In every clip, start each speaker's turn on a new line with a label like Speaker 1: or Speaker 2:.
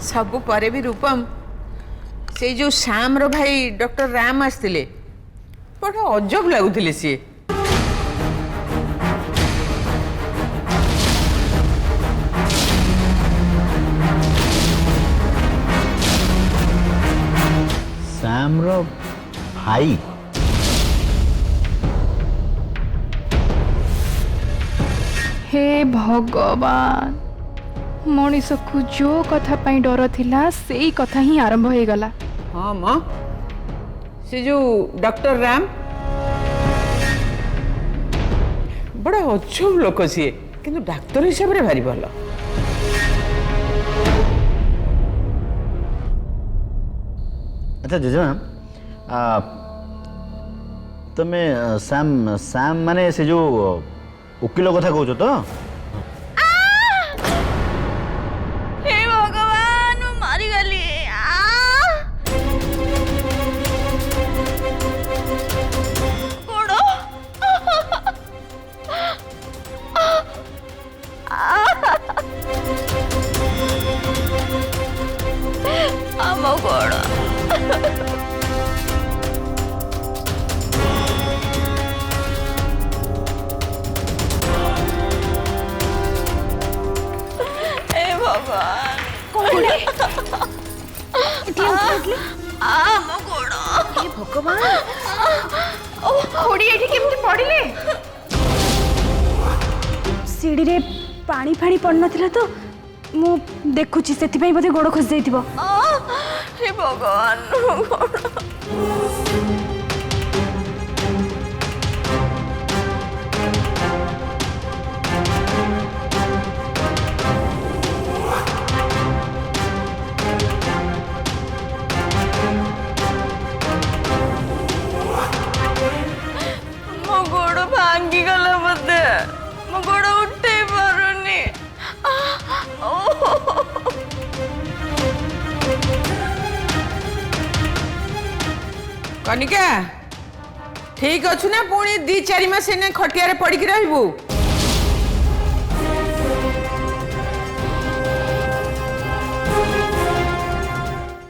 Speaker 1: सबु परे भी रूपम से जो श्याम रो भाई डॉक्टर राम आसते बड़ा अजब लगुले सी
Speaker 2: श्याम रो भाई
Speaker 3: हे भगवान मनीष को जो कथा पाई डर थिला सेई कथा ही आरंभ हो गला।
Speaker 1: हाँ माँ से जो डॉक्टर राम बड़ा अजब लोक सी किंतु डाक्तर हिसाब से भारी भल।
Speaker 2: अच्छा जेजेमा तमे श्याम श्याम माने से जो वकील कथा कहूच तो
Speaker 4: हे भगवान मारी गली गोड़ आम गोड़
Speaker 5: सीढ़ी रे पानी फाणी पड़ नथिला तो मु देखुची सेति बोधे गोड़ खस जाइतिबो।
Speaker 4: हे भगवान मो गोड़ भांगी गला बोधे मो गोड़ उठे पारुनी
Speaker 1: कनिका ठीक अच्छु ना पुणी 2-4 मास एने खटिया पड़ी रहबू।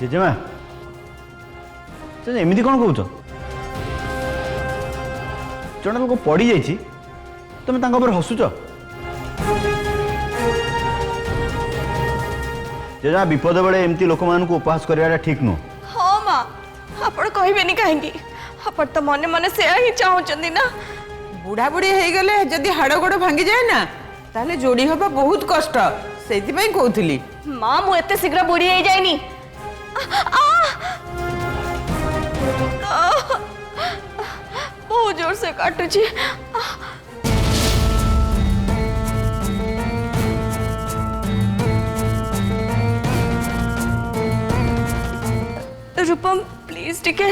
Speaker 2: जेजेमा एमती कौन कौच जड़े लोक पड़ी जाइए तुम हसुच जेजा विपद बेले एमती लोक मान उपहास कराटा ठीक नुह।
Speaker 4: हाँ माँ आपण कहबेनी कहीं आपण तो मने मने से ही चाहूचंदी ना।
Speaker 1: बुढ़ा बुढ़ी हो गले जदि हाड़ गोड़ भांगी जाए ना ताले जोड़ी हवा बहुत कष्ट से कहूली।
Speaker 4: माँ मु एते शीघ्र बुढ़ी हो जाइनी बहुत जोर से काटुची। रूपम प्लीज टिके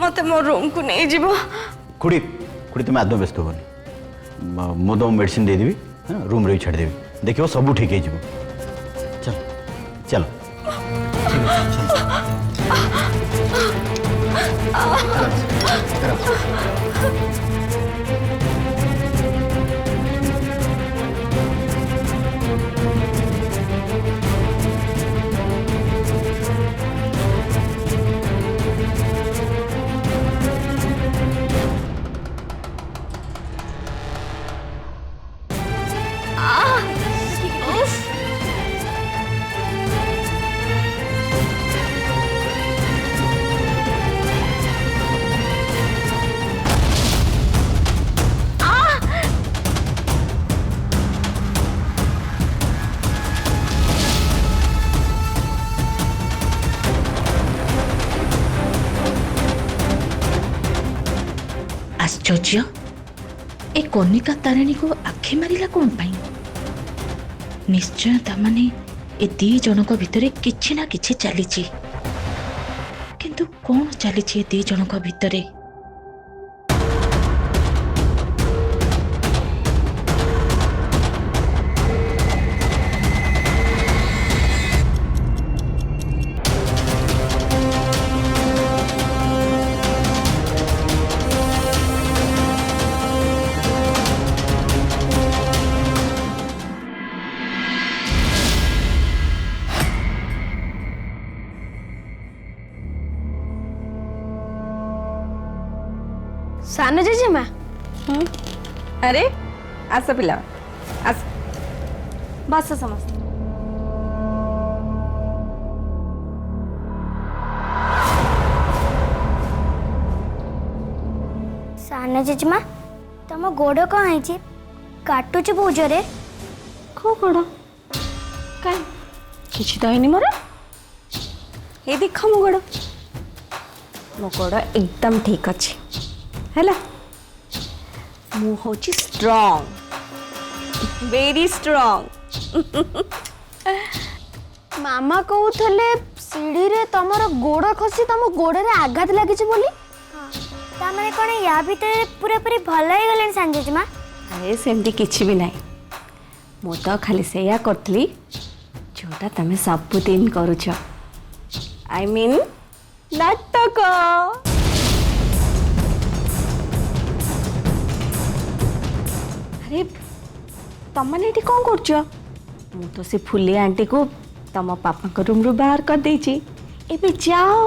Speaker 4: मत मो रूम को नहीं जीव।
Speaker 2: खुड़ी खुड़ी तुम आदम व्यस्त होनी मु तुम मेडिसिन देदेवी रूम रे छाड़ देवी देखो सब ठीक हो चल चलो
Speaker 6: आश्चर्य ए कनिका तारिणी को आखि मारिला कौन पाई? निश्चय तामाने ए दी जनक भितरे किछि ना किछि चलीछि किंतु कौन चलीछि ए दी जनक भितरे?
Speaker 5: ସାନ ଜେଜେମା
Speaker 4: अरे आस पिला आस बस समस्त
Speaker 7: साना जेजेमा तुम गोड़ कौन है काटुच बहुत जोरे
Speaker 4: को गोड़ का किछि तो हैनी मोर ये देख मो गोड़ एकदम ठीक अच्छे हैला मु होची स्ट्रांग वेरी स्ट्रांग
Speaker 7: मामा कहूले सीढ़ी रे तमर गोड़ खसी तुम गोड़ रे आघात लगी बोली तामाने कौन या भीतर पूरा पूरी भल हो गले सान जेजेमा
Speaker 4: अरे सेमती किछि भी नहीं मु तो खाली सेया करथली जोटा तमे सबुदिन करूछ आई मीन नाटक अरे तमने एटी कौन करछ मु तो से फुले आंटी को तम पापा को रूम रू बाहर कर देची एबे जाओ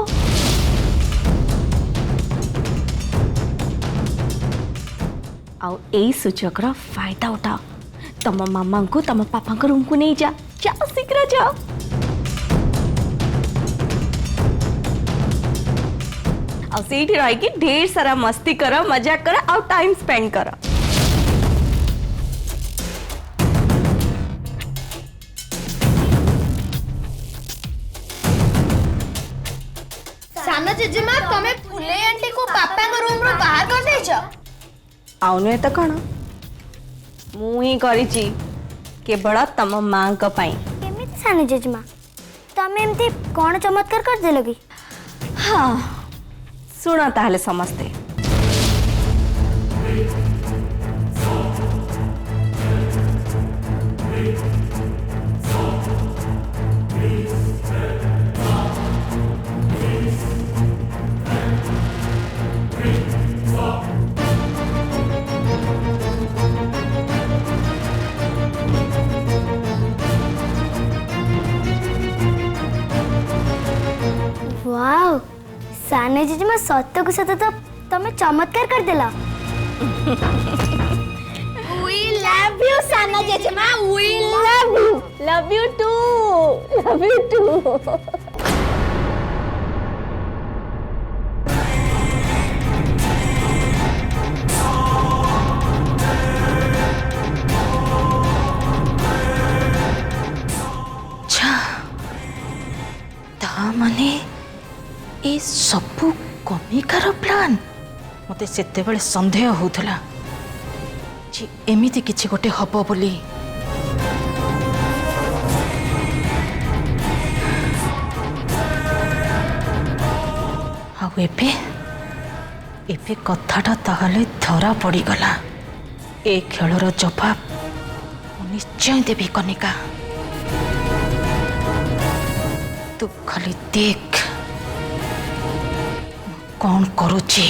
Speaker 4: आउ एई सूचक रो फायदा उठाओ तम मामा को तम पापा को रूम को नहीं जा जाओ शीघ्र जाओ आउ सेठी रही कि ढेर सारा मस्ती करो मजाक करो आउ टाइम स्पेंड करो
Speaker 7: साना जेजेमा तमे फुले आंटी को पापा को रूम रो बाहर कर देछ
Speaker 4: आउ नुहे तो कौन मु ही करिची केवल तम माँ का पाई
Speaker 7: केमिति साना जेजेमा तमे एमती कौन चमत्कार कर देलो कि
Speaker 4: हाँ सुनो ताहले समस्ते
Speaker 7: वाओ साने जेजेमा सत्य को सत्य तो तमे चमत्कार कर देला वी लव यू साना जेजेमा वी
Speaker 4: लव यू टू
Speaker 6: माने ए सबु कमिकार प्लान मते सेतेबेले संदेह होउथला जे एमिति किछि गोटे हबो बोली आउ एबे एबे कथाटा ताहले धरा पड़ी गला ए खेलर जवाब निश्चय देवी कनिका तू खाली देख कौन करुची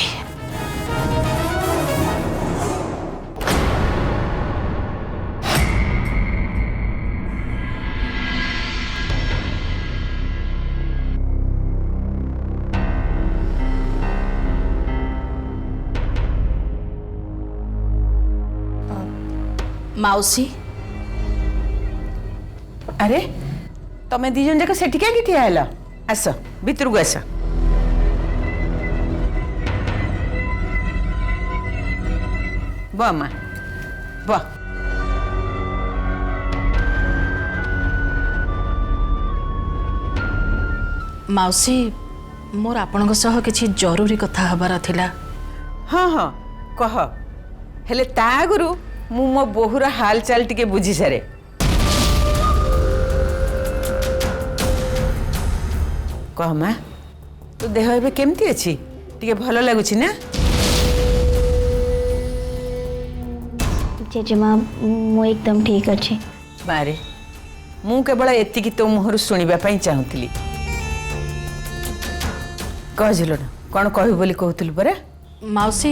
Speaker 6: माउसी
Speaker 1: अरे तमे दी जन जाक सेठी क्या ठिया हैला आस भीतर को आस बा माँ बा
Speaker 6: माउसी मोर आपणक सह किछि जरूरी कथा हबार थिला
Speaker 1: हाँ हाँ कह हेले ता आगुरु मु मो बोहुर हाल चाल टिके बुझी सारे कह माँ तो देह एबे केमती अछि टिके भलो लागुछि ना
Speaker 7: जेजेमा मु एकदम ठीक अच्छे
Speaker 1: बारे मु केवल एतिकी तो मुहरु सुनिबा पई चाहुतली कह झिलोना कौन कहबी बोली कहतुल परे
Speaker 6: माउसी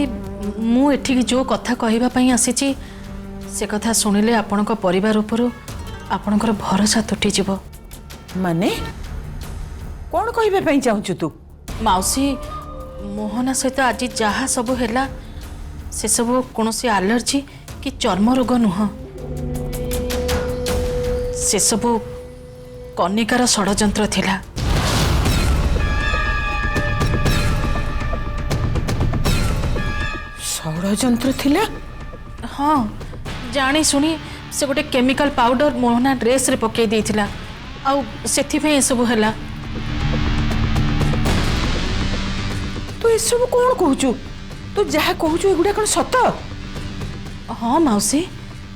Speaker 6: मु एठी जो कथा कहबा पई आसीची से कथा सुनिले आपणक परिवार उपरु आपणकर भरोसा तुटी जिवो
Speaker 1: माने कौन कहबा पई चाहुछु तू
Speaker 6: माउसी मोहना सहित आज जहाँ सब हैला से सब कौन से आलर्जी कि चर्म रोग नुह से सब कनिकार षड़यंत्र थिला।
Speaker 1: षड़यंत्र थिला?
Speaker 6: हाँ जानी शुणी से गोटे केमिकल पाउडर मोहना ड्रेस रे पकई देइथिला आउ सेथि सब है।
Speaker 1: तू ये सब कौन कहूचु? तू जहाँ कहूचु एगुड़ा कौन सत?
Speaker 6: हाँ मौसी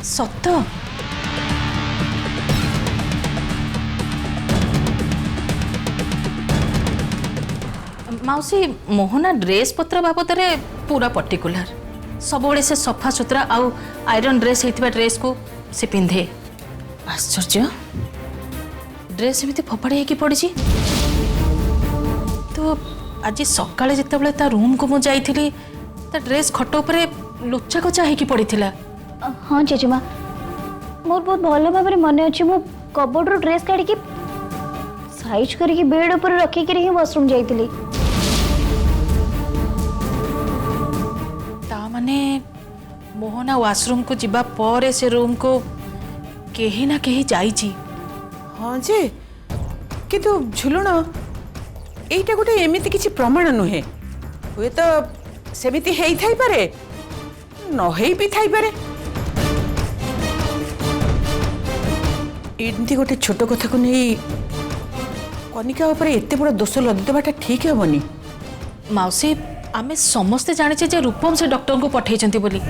Speaker 6: सत। मौसी मोहना ड्रेस पत्र बाबद पूरा पर्टिकुलर सब से सफा सुतरा आउ आयरन ड्रेस होता ड्रेस को से पिंधे। आश्चर्य ड्रेस एमती फोपाड़ी होगी पड़ी। तो आज सकाଳେ जितेबाला ता रूम को मुझे जाइली ता ड्रेस खट उपरे लोचा कचा होगी पड़ी।
Speaker 7: हाँ जेजेमा मोर बहुत भल भाव मन अच्छे मु कबोर्ड ड्रेस काढ़ी साइज करके बेड ऊपर रखिक ही वॉशरूम जाइली।
Speaker 6: माने मोहना वाशरूम को जिबा पर से रूम को कहीं ना कहीं जाइची।
Speaker 1: हाँ जे किंतु झुलुण एटा गोटे एमिति किछि प्रमाण नुहे। हुए तो सेमिति हेई थाई पारे न हेई भी थाई पारे। एमती गोटे छोट कथा को नहीं कनिका ऊपर एते बड़ दोष लदी देवाटा ठीक हेबनी।
Speaker 6: मौसी आमे समस्ते जाने जे रूपम से डॉक्टर को पठेइचंती बोली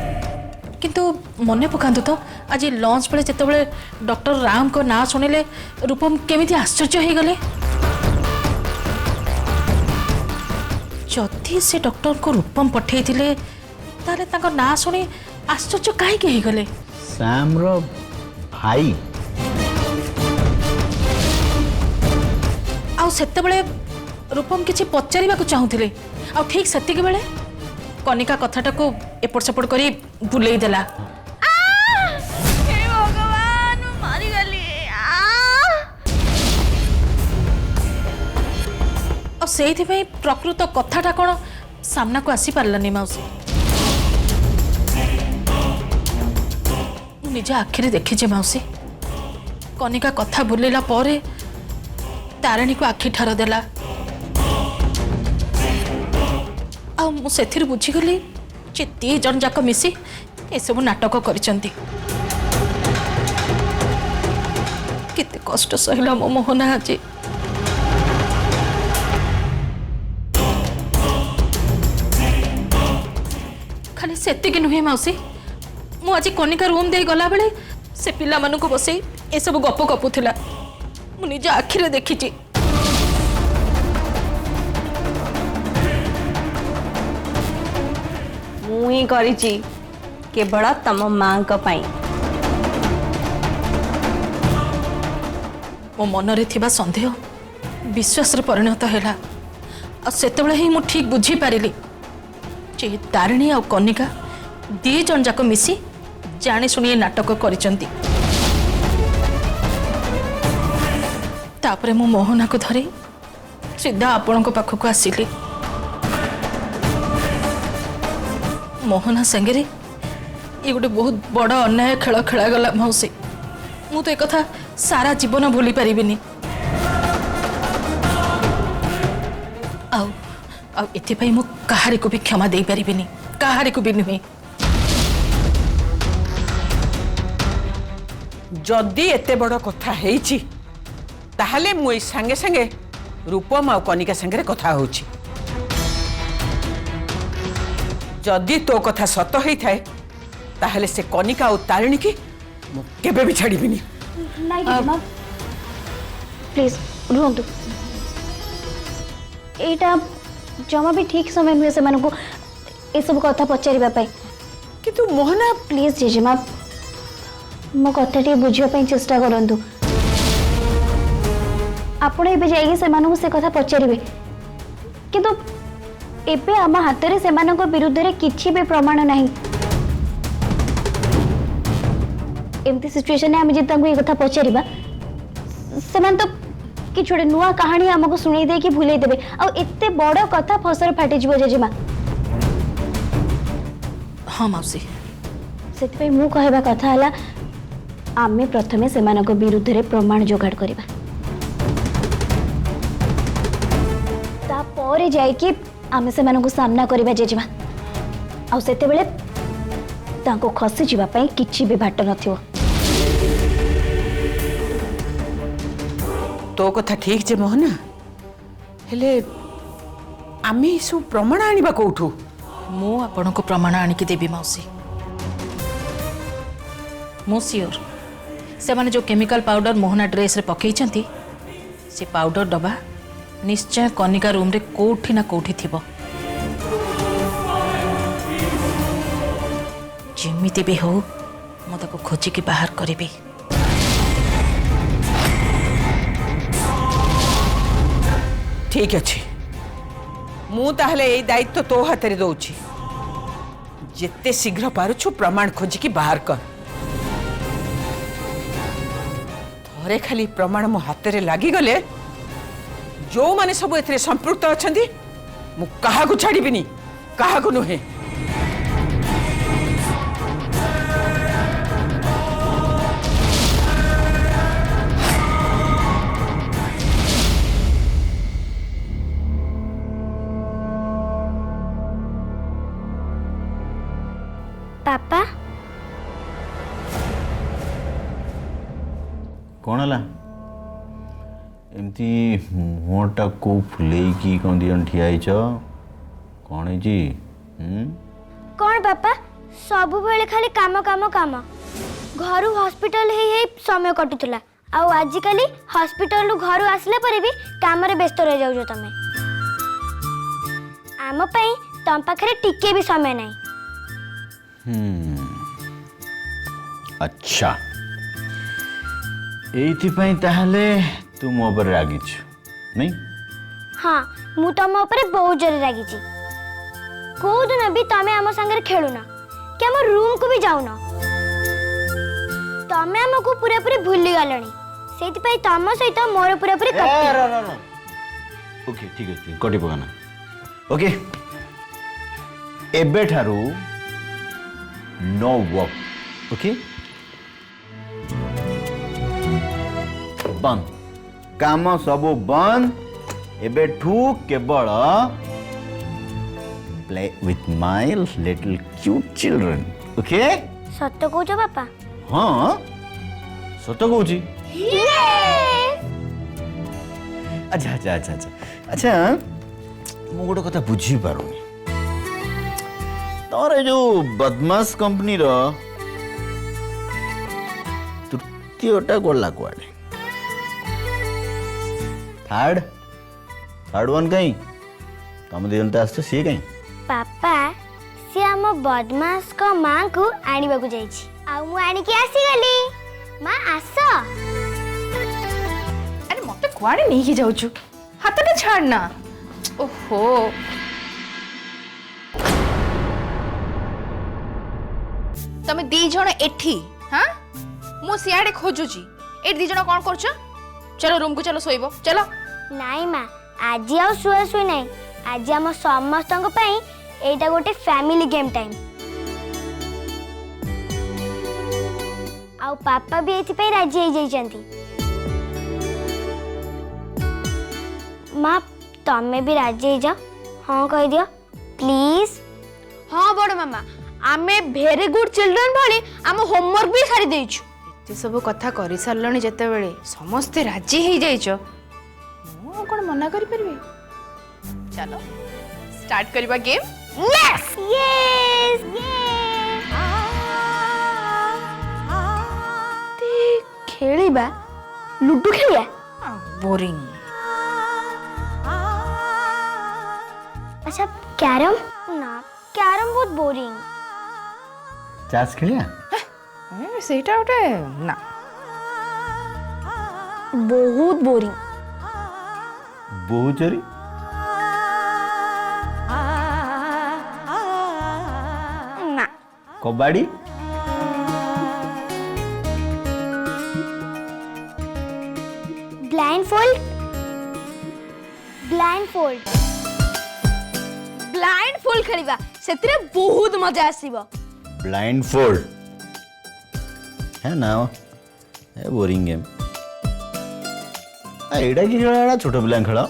Speaker 6: किंतु मने पकांतु तो आज लंच बेले जेतेबेले डॉक्टर राम को ना सुनिले रूपम केमिति आश्चर्य हो गले। जदि से डॉक्टर को रूपम पठेइथिले ताले तांको ना सुनी आश्चर्य काहे के हो गले?
Speaker 2: श्याम रो भाई
Speaker 6: आउ सेतेबेले रूपम किछि पचारिबा को चाहुथिले आ ठीक सेतिक बेले कनिका कथाटा को एपट सेपट करी बुलेई देला।
Speaker 7: भगवान मारी गली।
Speaker 6: और सेइथि पई प्रकृत कथाटा कोन सामना को आसी पारलानी मौसी। निज आखिरे देखिजे मौसी कनिका कथा बुलेला परे तारिणी को आखि ठार देला आ मु सेथिर बुझीगली जे दी जन जाक मिसी ए सब नाटक करिसंती। केते कष्ट सहिला मो मोहना आज। खाली सेतिक नुहे मौसी मु आज कनिका रूम दे गला बेले से पिला मानु को बसई ए सब गप गपुथिला मु निज आखिरे देखिची।
Speaker 4: मुई करिची केवल तम माँ को पाई।
Speaker 6: मो मनरे थिबा संदेह विश्वास रे परिणत हैला आ सेतेबेले ही मु ठीक बुझी पारिली जे तारिणी आ कनिका दी जन जाक मिसी जाने सुनी नाटक करिसंती। तापरे मु मोहना को धरी सीधा आपण को पाखक आसिली। मोहना संगे ये गोटे बहुत बड़ अन्याय खेल खेला गला मौसी। मु तो एक कथा सारा जीवन भूली पारिबिनी। आउ आउ एथिपाई मु कहारी को भी क्षमा दे पारिबिनी कहारी को भी नुहे।
Speaker 1: जदि एते बड़ कथा हेइची ताहले मुई संगे संगे रूपम आ कनिका संगे कथा होची। जदि तो कथा सत होई थाए ताहले से कनिका और तारिणी की मु केबे भी छाड़ीबिनी।
Speaker 7: नहीं जेजेमा प्लीज रुहतु एटा जमा भी ठीक समय नुहे से मानको ए सब कथा पचारिबा पई।
Speaker 1: किंतु मोहना
Speaker 7: प्लीज जेजेमा मो कथा टी बुझिया पई चेष्टा करंतु। आपण एबे जाइए से मानको से कथा पचारिबे किंतु एबे आम हाथ में से विरुद्ध रे किछि भी प्रमाण नहीं। एमती सिचुएशन में आम जे ये कथा पचारिबा से तो कि छोटे नुआ कहानी आमको सुनै दे कि भूलै देबे आ एते बड़ कथा फसर फाटी जिवो जेजेमा।
Speaker 6: हाँ मौसी
Speaker 7: से मु कहवा कथा है आमे प्रथमे सेमानक विरुद्ध रे प्रमाण जोगाड़ करबा तापर जाइकी आमे सेमानक सामना करबा जेजेमा आ सेते बेले तांको खसी जीवा पई किछि भी बाट नथिवो।
Speaker 1: तो कथा ठीक जे मोहना हेले आमे सब प्रमाण आनिबा कोठू
Speaker 6: मु आपण को प्रमाण आनिकी देवी मौसी मु सियोर से माने जो केमिकल पाउडर मोहना ड्रेस रे पकई छंती से पाउडर डबा निश्चय कनिका रूम रे कोठी ना कोठी थिबो जेमिति भी हो मो ताको खोजी के बाहर करिबी।
Speaker 1: ठीक अच्छे मु ताहले ए दायित्व तो हाथ रे दउछि जेते शीघ्र पारुछु प्रमाण खोजी की बाहर कर थरे खाली प्रमाण मो हाथ रे लागी गले जो माने सब एथरे संपृक्त अछंदी मु काहा को छाड़ीबिनी काहा को नुहे।
Speaker 7: पापा
Speaker 2: कौन है एमती मुहटा को फुलेकी कौन दियन ठिया आइछ कौन है जी
Speaker 7: कौन पापा सब बेले खाली काम काम काम घर हॉस्पिटल हे समय कटुला आउ आजिकली हॉस्पिटल घर आसला पर भी काम रे व्यस्त रह जाउ तमे आम पई तम पाखरे टिके भी समय नहीं।
Speaker 2: अच्छा एइथिपाई ताहले तू मो पर रागिछ नहीं?
Speaker 7: हाँ मु तम ऊपर बहुत जोर रागी छी को दिन भी तमे आम संगे खेलुना कि आम रूम को भी जाउना तमे हमको पूरा पूरी भूली गलनी सेति पई तम सहित मोर पूरा पूरी कट्टी।
Speaker 2: ओके ठीक है कटी पकाना ओके एबे ठारू नो वर्क ओके बंद काम सब बंद एबे ठू केवल play with my little cute children okay
Speaker 7: सत्य कहूछ पापा?
Speaker 2: हाँ सत कहूची। अच्छा अच्छा अच्छा अच्छा अच्छा मु गोटे कथा बुझी पारुनी तोरे जो बदमाश कंपनी रो तृतीयटा गोला कुआडे थर्ड वन कहीं तुम दिजन तो आसछ सी कहीं
Speaker 7: पापा सी आम बदमाश को मां को आनिबा को जाईछि आ मु आनी के आसी गली मां आस।
Speaker 3: अरे मत कुआड़े नहीं के जाउछु हाथटा छाड़ना ओहो तमे दी जण एठी हां मु सियाडे खोजुची ए दी जण कोन करछ चलो रूम को चलो सोइबो चलो।
Speaker 7: नाई मां आज आ सुआ सुई नहीं आज आम समस्त पई एटा गोटे फैमिली गेम टाइम आ पापा भी एथि पे राजी हो जाइछंती मां तमे भी राजी हो जा हां कह दियो प्लीज।
Speaker 5: हाँ बड़ मामा आमे भेरी गुड चिल्ड्रन भली आम होमवर्क भी सारी देइछु
Speaker 3: एते सब कथा करि सारलणी जते बेले समस्ते राजी हो जाइछो मु कोन मना करि परबे चलो स्टार्ट करबा गेम।
Speaker 7: यस यस ते खेलिबा लूडो खेलिया
Speaker 6: बोरिंग।
Speaker 7: अच्छा कैरम ना कैरम बहुत बोरिंग
Speaker 2: चास खेलिया
Speaker 3: सेटा उठे ना
Speaker 7: बहुत बोरिंग
Speaker 2: बहु चोरी
Speaker 7: ना
Speaker 2: कबाड़ी
Speaker 7: ब्लाइंडफोल्ड
Speaker 5: ब्लाइंड फुल खेलिबा सेतिरे बहुत मजा आसीबो
Speaker 2: ब्लाइंड फोल्ड है ना ए बोरिंग गेम एटा कि खेल छोट पिला खेल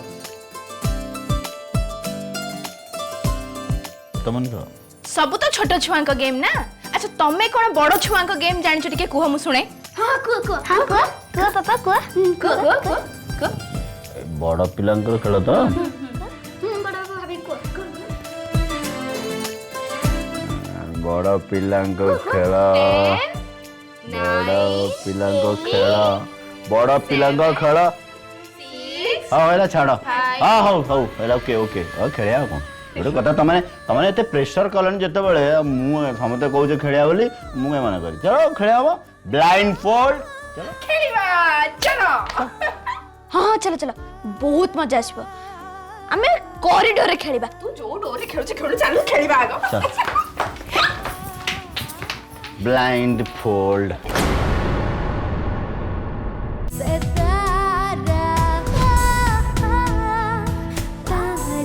Speaker 2: तुम खेल
Speaker 3: सब तो छोट छुआ गेम ना। अच्छा तमें कौन बड़ छुआ गेम जान टे कुह मु शुणे।
Speaker 7: हाँ कुह पापा कुह
Speaker 2: बड़ पिला खेल तो बड़ पिला खेल बड़ पिला खेल हाँ है छाड़ हाँ हौ हौ ओके ओके खेलिया कौन गोटे कथा तमें एत प्रेसर कलनि जिते मुझे समस्ते कहे खेलिया बोली मुझे मना करी चलो खेलिया हम ब्लाइंड फोल्ड चलो
Speaker 5: हाँ चलो चलो बहुत मजा आसब आम कॉरिडोर खेलिबा।
Speaker 3: तू जो डोरे खेलुछ खेलु चल खेलिबा आगो।
Speaker 2: ब्लाइंड फोल्ड
Speaker 7: तारा